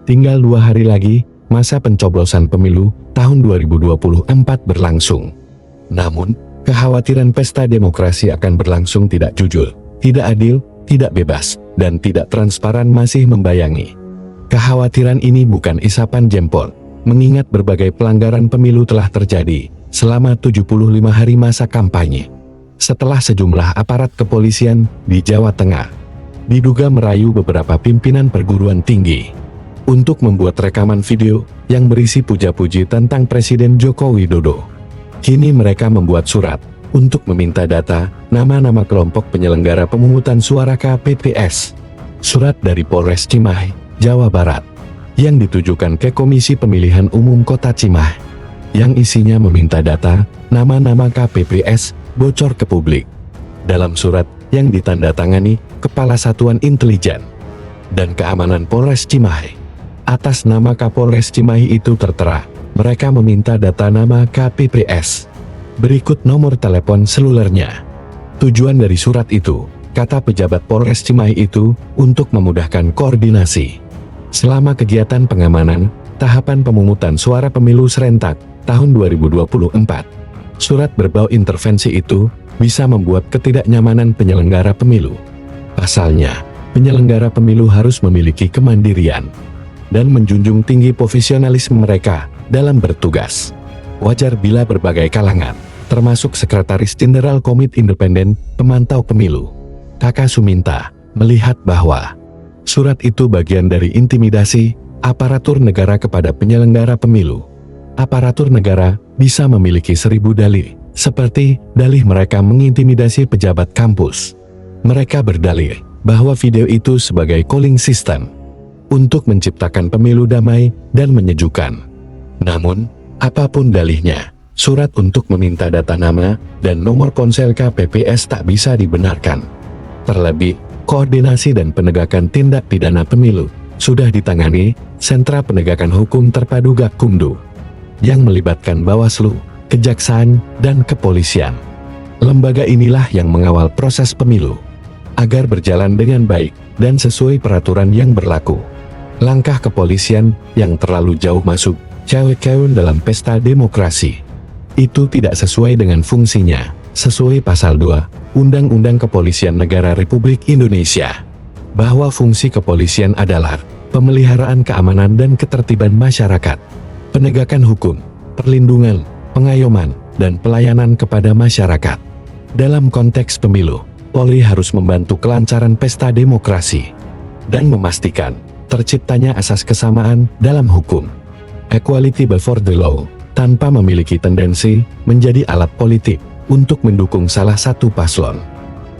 Tinggal 2 hari lagi, masa pencoblosan pemilu tahun 2024 berlangsung. Namun, kekhawatiran pesta demokrasi akan berlangsung tidak jujur, tidak adil, tidak bebas, dan tidak transparan masih membayangi. Kekhawatiran ini bukan isapan jempol, mengingat berbagai pelanggaran pemilu telah terjadi selama 75 hari masa kampanye. Setelah sejumlah aparat kepolisian di Jawa Tengah diduga merayu beberapa pimpinan perguruan tinggi untuk membuat rekaman video yang berisi puja-puji tentang Presiden Joko Widodo. Kini mereka membuat surat untuk meminta data nama-nama kelompok penyelenggara pemungutan suara KPPS. Surat dari Polres Cimahi, Jawa Barat, yang ditujukan ke Komisi Pemilihan Umum Kota Cimahi, yang isinya meminta data nama-nama KPPS bocor ke publik. Dalam surat yang ditandatangani Kepala Satuan Intelijen dan Keamanan Polres Cimahi, atas nama Kapolres Cimahi itu tertera, mereka meminta data nama KPPS. Berikut nomor telepon selulernya. Tujuan dari surat itu, kata pejabat Polres Cimahi itu, untuk memudahkan koordinasi selama kegiatan pengamanan tahapan pemungutan suara pemilu serentak tahun 2024. Surat berbau intervensi itu bisa membuat ketidaknyamanan penyelenggara pemilu. Pasalnya, penyelenggara pemilu harus memiliki kemandirian dan menjunjung tinggi profesionalisme mereka dalam bertugas. Wajar bila berbagai kalangan, termasuk Sekretaris Jenderal Komite Independen Pemantau Pemilu, Kakak Suminta, melihat bahwa surat itu bagian dari intimidasi aparatur negara kepada penyelenggara pemilu. Aparatur negara bisa memiliki 1000 dalih, seperti dalih mereka mengintimidasi pejabat kampus. Mereka berdalih bahwa video itu sebagai calling system untuk menciptakan pemilu damai dan menyejukkan. Namun, apapun dalihnya, surat untuk meminta data nama dan nomor ponsel KPPS tak bisa dibenarkan. Terlebih, koordinasi dan penegakan tindak pidana pemilu sudah ditangani Sentra Penegakan Hukum Terpadu Gakumdu, yang melibatkan Bawaslu, Kejaksaan, dan Kepolisian. Lembaga inilah yang mengawal proses pemilu agar berjalan dengan baik dan sesuai peraturan yang berlaku. Langkah kepolisian yang terlalu jauh masuk cawe-cawe dalam pesta demokrasi itu tidak sesuai dengan fungsinya, sesuai pasal 2 Undang-Undang Kepolisian Negara Republik Indonesia, bahwa fungsi kepolisian adalah pemeliharaan keamanan dan ketertiban masyarakat, penegakan hukum, perlindungan, pengayoman, dan pelayanan kepada masyarakat. Dalam konteks pemilu, Polri harus membantu kelancaran pesta demokrasi dan memastikan terciptanya asas kesamaan dalam hukum, equality before the law, tanpa memiliki tendensi menjadi alat politik untuk mendukung salah satu paslon.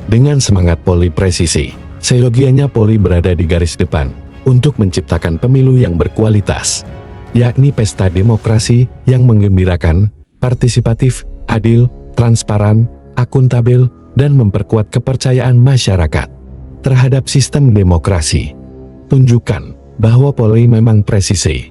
Dengan semangat Polri presisi, seyogianya Polri berada di garis depan untuk menciptakan pemilu yang berkualitas, yakni pesta demokrasi yang menggembirakan, partisipatif, adil, transparan, akuntabel, dan memperkuat kepercayaan masyarakat terhadap sistem demokrasi. Tunjukkan bahwa Polri memang presisi